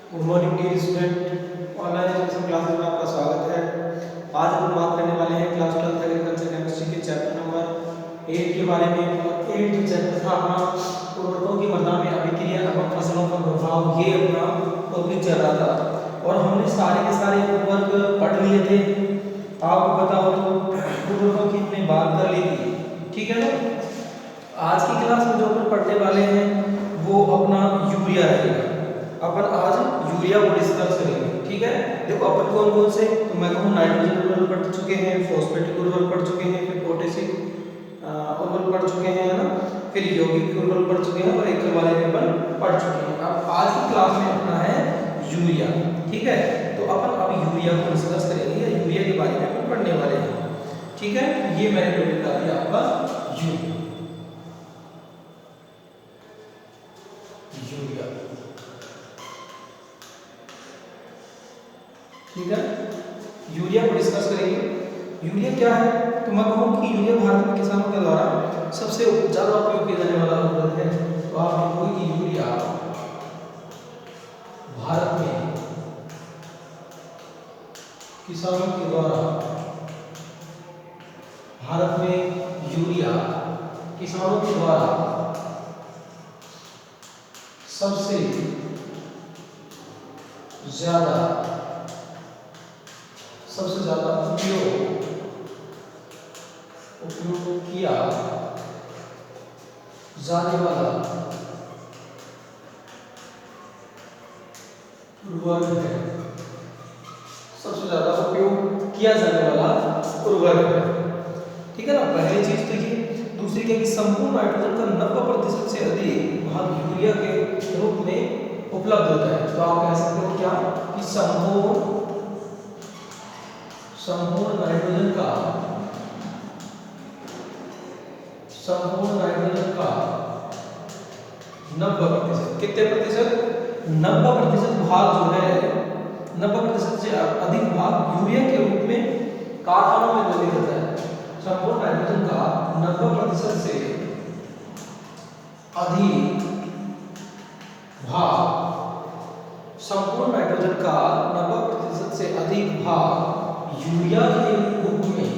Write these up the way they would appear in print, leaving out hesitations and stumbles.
Good morning dear student, online education classes में आपका स्वागत है। आज हम बात करने वाले हैं क्लास 12 एग्रीकल्चर केमिस्ट्री के चैप्टर नंबर 8 के बारे में। 8 जो चैप्टर था अपना उर्वरकों की मृदा में अभिक्रिया एवं फसलों का प्रभाव, ये अपना टॉपिक चल रहा था और हमने सारे के सारे उर्वरक पढ़ लिए थे। आपको पता हो तो उर्वरकों की हमने बात कर ली थी, ठीक है ना। आज की क्लास में जो अपन पढ़ने वाले हैं वो अपना यूरिया रहेगा। अपन आज यूरिया को डिस्कस करेंगे, ठीक है। देखो अपन कौन कौन से, तो मैं कहूँ नाइट्रोजन उर्वरक पढ़ चुके हैं, फॉस्फेटिक उर्वरक पढ़ चुके हैं, फिर पोटेशियम उर्वरक पढ़ चुके हैं, है ना, फिर यौगिक उर्वरक पढ़ चुके हैं और एक वाले में अपन पढ़ चुके हैं। अब आज की क्लास में अपना है यूरिया, ठीक है। तो अपन अब यूरिया को डिस्कस करेंगे या यूरिया के बारे में अपन पढ़ने वाले हैं, ठीक है। ये मैंने टॉपिक डाल दिया आपका यूरिया। ठीक है, यूरिया को डिस्कस करेंगे। यूरिया क्या है, तो मैं कहूँ कि यूरिया भारत में किसानों के द्वारा सबसे ज्यादा उपयोग किया जाने वाला उर्वरक है। तो आप देखोगे कि यूरिया भारत में किसानों के द्वारा सबसे ज्यादा उपयोग किया जाने वाला उर्वरक है। सबसे ज्यादा उपयोग किया जाने वाला उर्वरक है, ठीक है ना। पहली चीज तो ये। दूसरी क्या कि संपूर्ण नाइट्रोजन का 90% से अधिक भाग यूरिया के रूप में उपलब्ध होता है। तो आप कह सकते हो क्या कि संपूर्ण नाइट्रोजन का 90%, कितने प्रतिशत, 90% भाग जो है, 90% से अधिक भाग यूरिया के रूप में कारखानों में निर्मित होता है। संपूर्ण नाइट्रोजन का 90% से अधिक भाग, संपूर्ण नाइट्रोजन का 90% से अधिक भाग यूरिया के रूप में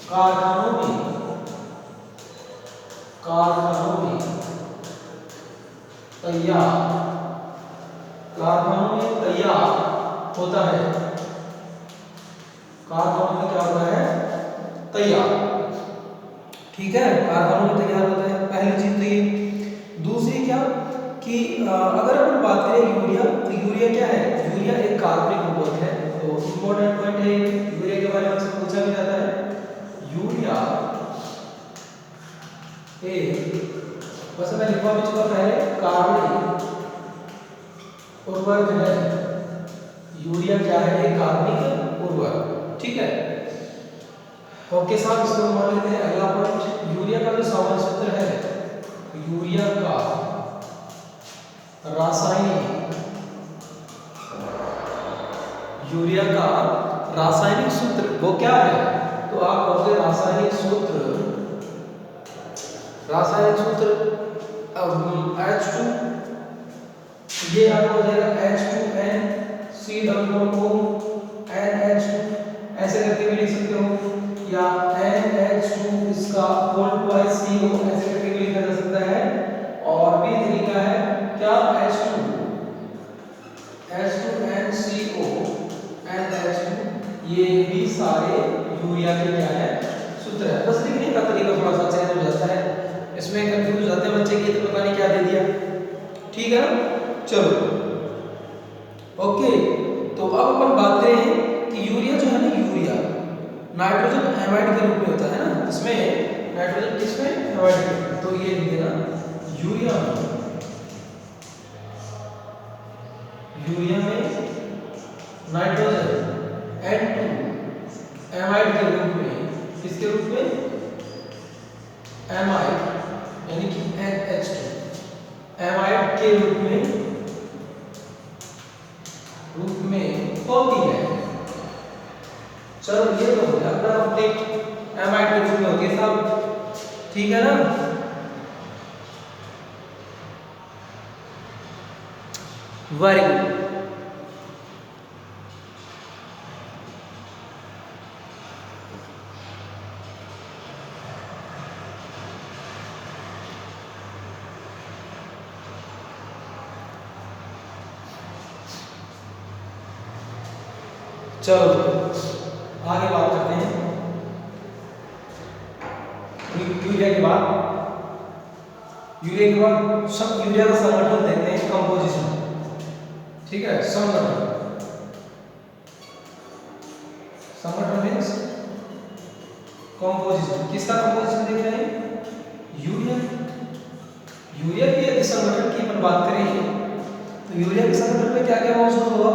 कारखानों में तैयार होता है। कारखानों में क्या होता है, तैयार, ठीक है, कारखानों में तैयार होता है। पहली चीज तो ये। दूसरी क्या कि अगर अपन बात करें यूरिया, तो यूरिया क्या है, यूरिया एक कार्बनिक उर्वरक है। तो इंपॉर्टेंट पॉइंट है यूरिया के बारे में आपसे पूछा भी जाता है। यूरिया वैसे मैं लिखवा भी चुका पहले, कार्बनिक उर्वरक है। यूरिया क्या है, एक कार्बनिक उर्वरक, ठीक है। ओके साहब, इसको मान लेते हैं। अगला पॉइंट, यूरिया का जो सामान्य सूत्र है, यूरिया का रासायनिक सूत्र वो क्या है, तो आप कहोगे रासायनिक सूत्र H2, ये आपको हो जाएगा H2N C O NH2, ऐसे करके भी लिख सकते हो, या NH2 इसका होल ट्वाइस CO, ऐसे करके भी लिखा जा सकता है। और भी तरीका है क्या, H2NCO NH2, ये भी सारे यूरिया के क्या है, सूत्र है। बस लिखने का तरीका थोड़ा सा चेंज हो जाता है, इसमें कंफ्यूज हो जाते हैं बच्चे की, तो पता नहीं क्या दे दिया, ठीक है ना। चलो ओके, तो अब अपन बात करें कि यूरिया जो है ना, यूरिया नाइट्रोजन एमाइड के रूप में होता है ना, इसमें नाइट्रोजन किसमें, एमाइड में। तो ये लिख देना, यूरिया में नाइट्रोजन N2 एमाइड के रूप में, किसके रूप में, एमाइड यानी कि NH2 एमाइड के रूप में होती है। चलो ये तो हो गया अपना कंप्लीट, एमाइड के रूप में होती है साहब, ठीक है ना। Very good. चलो आगे बात करते हैं यूरिया के बाद। सब यूरिया का संगठन देखते हैं, कंपोजिशन। ठीक है, संगठन मीन्स कंपोजिशन। किसका कंपोजिशन देख रहे हैं? यूरिया की यदि संगठन की अपन बात करें तो यूरिया के संगठन में क्या क्या मौजूद होगा?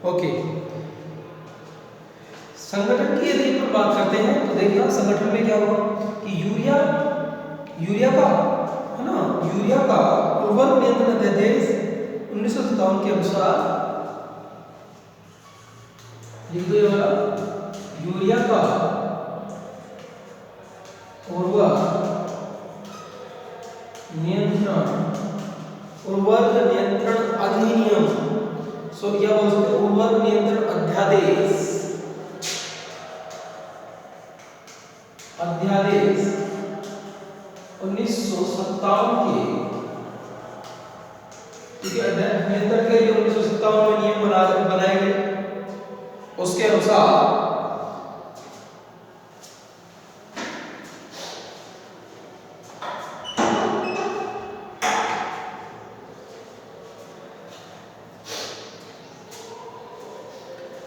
ओके, संगठन की यदि अपन बात करते हैं तो देखना संगठन में क्या होगा कि यूरिया का है ना, यूरिया का उर्वरक नियंत्रण अध्यादेश 1957 के अनुसार यूरिया का उर्वरक नियंत्रण अधिनियम, सो क्या बोल सकते हैं, उर्वरक नियंत्रण अध्यादेश 1957 के, ठीक है, नियंत्रण के लिए 1957 में नियम बनाए गए। उसके अनुसार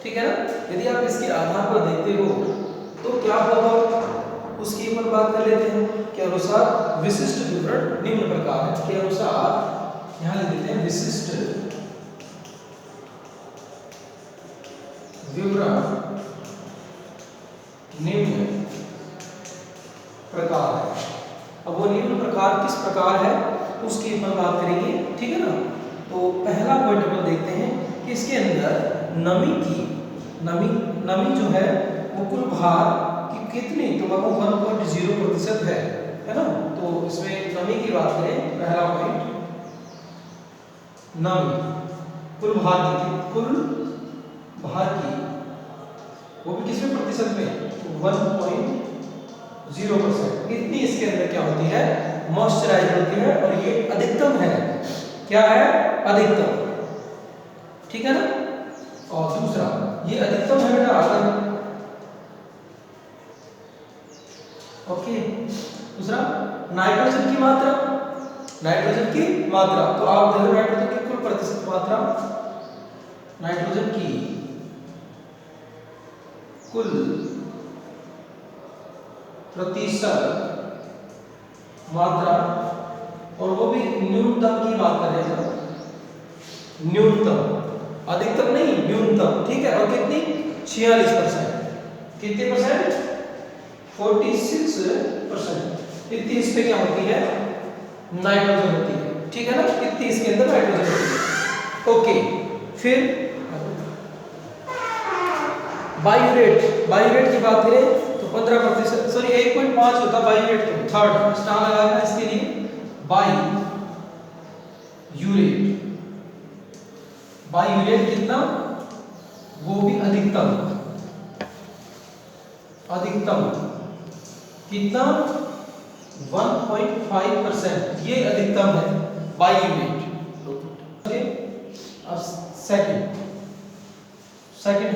ठीक है ना, यदि आप इसके आधार पर देखते हो तो क्या होगा उसकी अपन बात कर लेते हैं के अनुसार विशिष्ट विवरण निम्न प्रकार है। के अनुसार यहां लिख देते हैं विशिष्ट विवरण निम्न प्रकार है। अब वो निम्न प्रकार किस प्रकार है उसकी अपन बात करेंगे, ठीक है ना। तो पहला पॉइंट अपन देखते हैं कि इसके अंदर नमी जो है वो कुल भार की कितनी, तो वो 1.0% है ना। तो इसमें नमी की बात करें, पहला पॉइंट नमी कुल भार की वो भी किसमें प्रतिशत में, 1.0%। कितनी इसके अंदर क्या होती है, मॉइस्चराइज होती है, और ये अधिकतम है। क्या है, अधिकतम, ठीक है ना। और दूसरा ये अधिकतम है बेटा आकर, ओके। दूसरा नाइट्रोजन की मात्रा, तो आप देखो नाइट्रोजन की कुल प्रतिशत मात्रा, नाइट्रोजन की कुल प्रतिशत मात्रा, और वो भी न्यूनतम की बात कर रहे हैं, न्यूनतम, अधिकतम नहीं, न्यूनतम, ठीक है। और कितनी, 46%। कितने परसेंट, 46%। इतनी इस पे क्या होती है, नाइट्रोजन होती है, ठीक है ना। इतनी इसके अंदर नाइट्रोजन होती है, ओके। फिर बायूरेट की बात करें तो 15%, सॉरी 1.5 होता है बायूरेट, तो थर्ड स्टार लगाना इसके लिए, बायूरेट कितना, वो भी अधिकतम कितना, 1.5%, ये अधिकतम है बायूरेट। अब सेकंड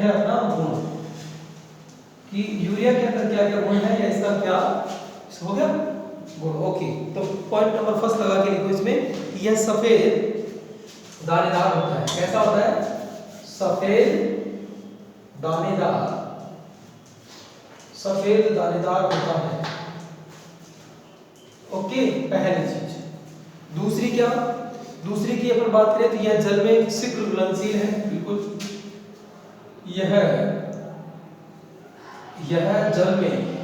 है अपना गुण, कि यूरिया के अंदर क्या क्या गुण है, या इसका क्या हो गया गुण, ओके। तो पॉइंट नंबर फर्स्ट लगा के लिखो इसमें, यह सफेद दानेदार होता है। कैसा होता है, सफेद दानेदार होता है, ओके, पहली चीज। दूसरी की अपन बात करें तो यह जल में शीघ्र घुलनशील है, बिल्कुल। यह जल में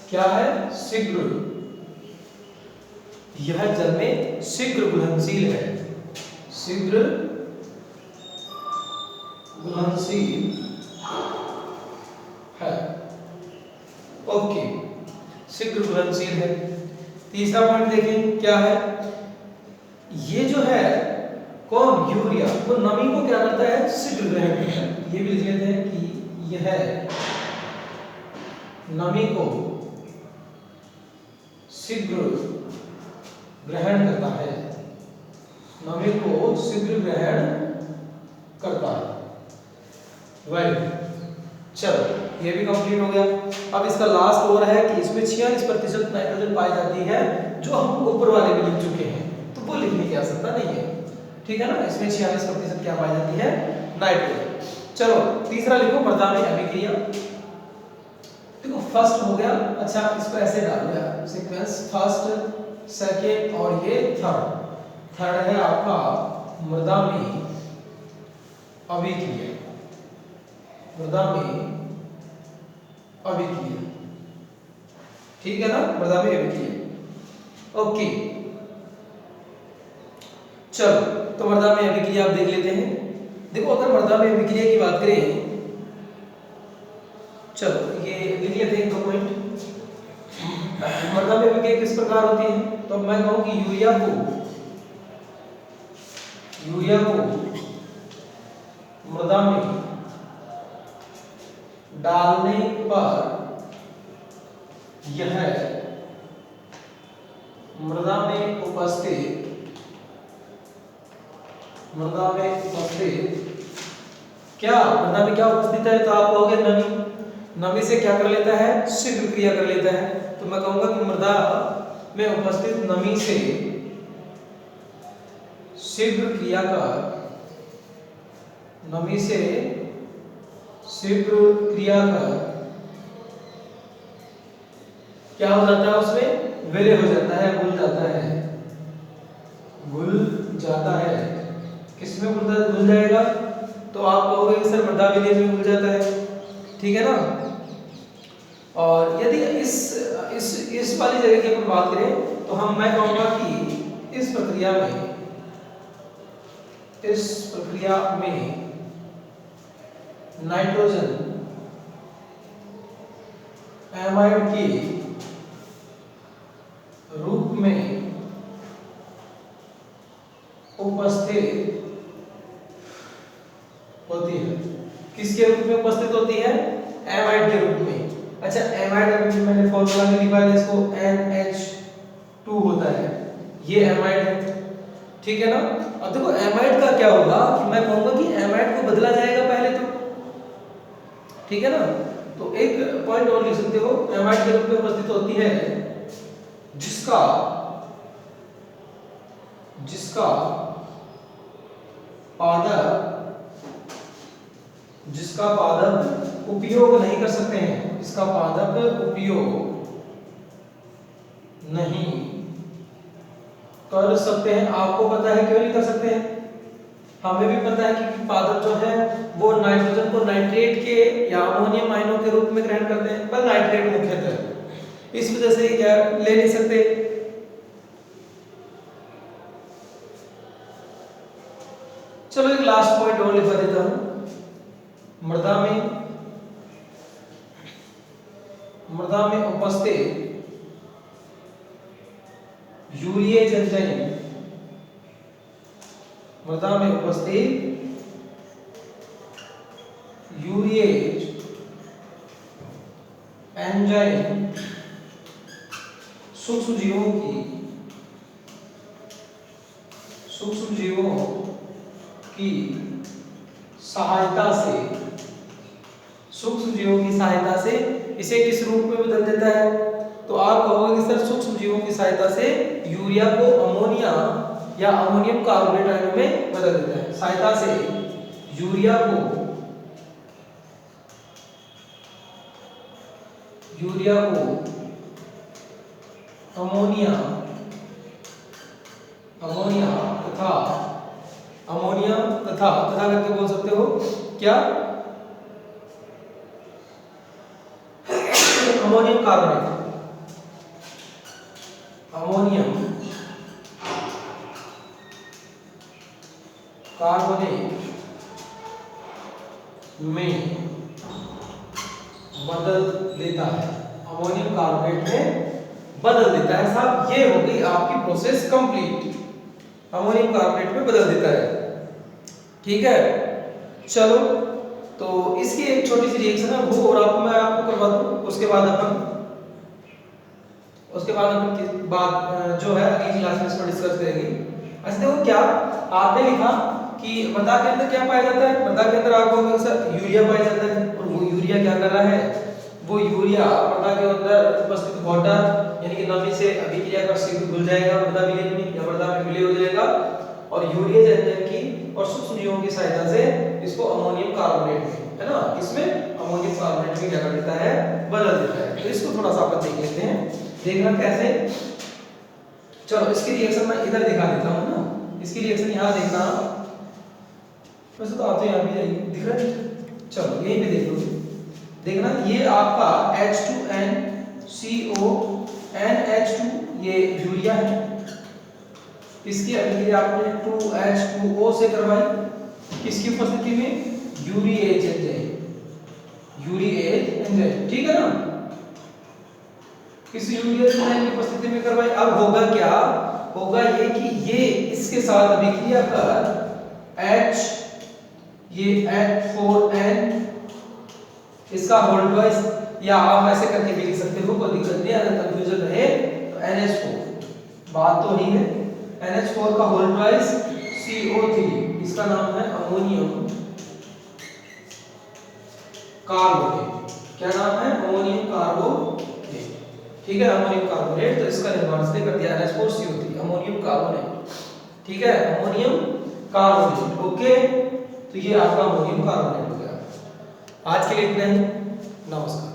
क्या है, शीघ्र यह जल में शीघ्र घुलनशील है, शीघ्र घुलनशील है। ओके, शीघ्र घुलनशील है। तीसरा पॉइंट देखें क्या है, ये जो है कौन, यूरिया, वो नमी को क्या करता है, शीघ्र ग्रहण करता है। ये भी लिख लेते हैं कि यह नमी को शीघ्र ग्रहण करता है, नमी को शीघ्र ग्रहण करता है। वेरी, चलो ये भी कंप्लीट हो गया। अब इसका लास्ट और है कि इसमें 46% नाइट्रोजन पाई जाती है, जो हम ऊपर वाले में लिख चुके हैं, तो वो लिखने की आवश्यकता नहीं है, ठीक है ना। इसमें 46% क्या पाई जाती है, नाइट्रोजन। चलो तीसरा लिखो, मृदा में अभिक्रिया। देखो फर्स्ट हो गया, अच्छा इसको ऐसे डाल दिया सीक्वेंस, फर्स्ट सेकेंड और ये थर्ड। थर्ड है आपका मृदा में अभिक्रिया, मृदा में अभिक्रिया, ठीक है ना, मृदा में अभिक्रिया। ओके, चलो तो मृदा में अभिक्रिया आप देख लेते हैं। देखो अगर मृदा में अभिक्रिया की बात करें, चलो ये लिख लेते हैं 2 पॉइंट। मृदा में अभिक्रिया किस प्रकार होती है, तो मैं कहूं कि यूरिया को मृदा में डालने पर यह मृदा में उपस्थित क्या, मृदा में क्या उपस्थित है, तो आप कहोगे नमी। नमी से क्या कर लेता है, शीघ्र क्रिया कर लेता है। तो मैं कहूंगा कि मृदा में उपस्थित नमी से शीघ्र क्रिया कर, नमी से शीघ्र क्रिया कर क्या हो जाता है, उसमें विलय हो जाता है, घुल जाता है, घुल जाता है। किसमें घुल जाएगा, तो आप कहोगे कि सर मृदा विलय में घुल जाता है, ठीक है ना। और यदि इस वाली जगह की अपन बात करें, तो मैं कहूंगा कि इस प्रक्रिया में नाइट्रोजन एमाइड के रूप में उपस्थित होती है। किसके रूप में उपस्थित होती है, एमाइड के रूप में। अच्छा एमाइड अभी मैंने फॉर्मूला में लिखा है, इसको NH2 होता है, ये एमाइड है, ठीक है ना। अब देखो एमाइड का क्या होगा, कि मैं कहूंगा कि एमाइड को बदला जाएगा पहले तो, ठीक है ना। तो एक पॉइंट और लिख सकते हो, एमाइड के रूप में उपस्थित होती है जिसका पादप उपयोग नहीं कर सकते हैं, इसका पादप उपयोग नहीं कर सकते हैं। आपको पता है क्यों नहीं कर सकते हैं, हमें भी पता है कि पादप जो है वो नाइट्रोजन को नाइट्रेट के या अमोनियम आयनों के रूप में ग्रहण करते हैं, पर नाइट्रेट मुख्यतः, इस वजह से क्या ले नहीं सकते। चलो एक लास्ट पॉइंट और लिखा देता हूं, मृदा में उपस्थित यूरिएज एंजाइम, मृदा में उपस्थित यूरिएज एंजाइम सूक्ष्म जीवों की सहायता से इसे किस रूप में बदल देता है, तो आप कहोगे कि सर सूक्ष्म जीवों की सहायता से यूरिया को अमोनिया या अमोनियम कार्बोनेट आयनों में बदल देता है। सहायता से यूरिया को अमोनिया तथा करके बोल सकते हो क्या, अमोनियम कार्बोनेट में बदल देता है, अमोनियम कार्बोनेट में बदल देता है। साहब ये हो गई आपकी प्रोसेस कंप्लीट, अमोनियम कार्बोनेट में बदल देता है। ठीक है, चलो तो इसकी एक छोटी सी रिएक्शन है वो और आपको मैं आपको करवा दूं, उसके बाद अपन की बात जो है अगली क्लास में इसको डिस्कस करेंगे। अच्छा देखो क्या आपने लिखा कि मृदा के अंदर क्या पाया जाता है, मृदा के अंदर आपको सर यूरिया पाया जाता है, और वो यूरिया क्या कर रहा है, वो यूरिया मृदा के अंदर उपस्थित वाटर यानी कि नमी से अभिक्रिया कर शीघ्र घुल जाएगा मृदा विलयन में, या मृदा में विलय हो जाएगा, और यूरिया एंजाइम की और सूक्ष्म जीवों की सहायता से इसको अमोनियम कार्बोनेट में, है ना, इसमें अमोनियम कार्बोनेट में क्या कर देता है, बदल देता है। तो इसको थोड़ा सा अपन देख लेते हैं, देखना कैसे। चलो इसकी रिएक्शन मैं इधर दिखा देता हूं ना, इसकी रिएक्शन यहां देखना, वैसे तो आते यहां भी जाएगी, दिख रहा है, चलो यहीं पे देख लो, देखना ये आपका H2NCO NH2 ये यूरिया है, इसकी अभिक्रिया आपने 2H2O से करवाई, किसकी उपस्थिति में, यूरिएज एंजाइम, यूरिएज एंजाइम, ठीक है ना, किसी यूरिएज एंजाइम की उपस्थिति में करवाई। अब होगा क्या, होगा ये कि ये इसके साथ अभिक्रिया कर H ये H4N इसका होल्ड वाइज, या आप ऐसे करके भी लिख सकते हो, कोई दिक्कत नहीं, अगर कंफ्यूजन रहे तो NH4 बात तो ही है, NH4 का होल्ड वाइज CO3, इसका नाम है अमोनियम कार्बोनेट, क्या नाम है, अमोनियम कार्बोनेट, ठीक है, अमोनियम कार्बोनेट, तो इसका निर्माण इसने कर दिया NH4CO3 अमोनियम कार्बोनेट, ठीक है, अमोनियम कार्बोनेट, ओके, तो ये आपका अमोनियम कार्बोनेट हो गया। आज के लिए इतना ही, नमस्कार।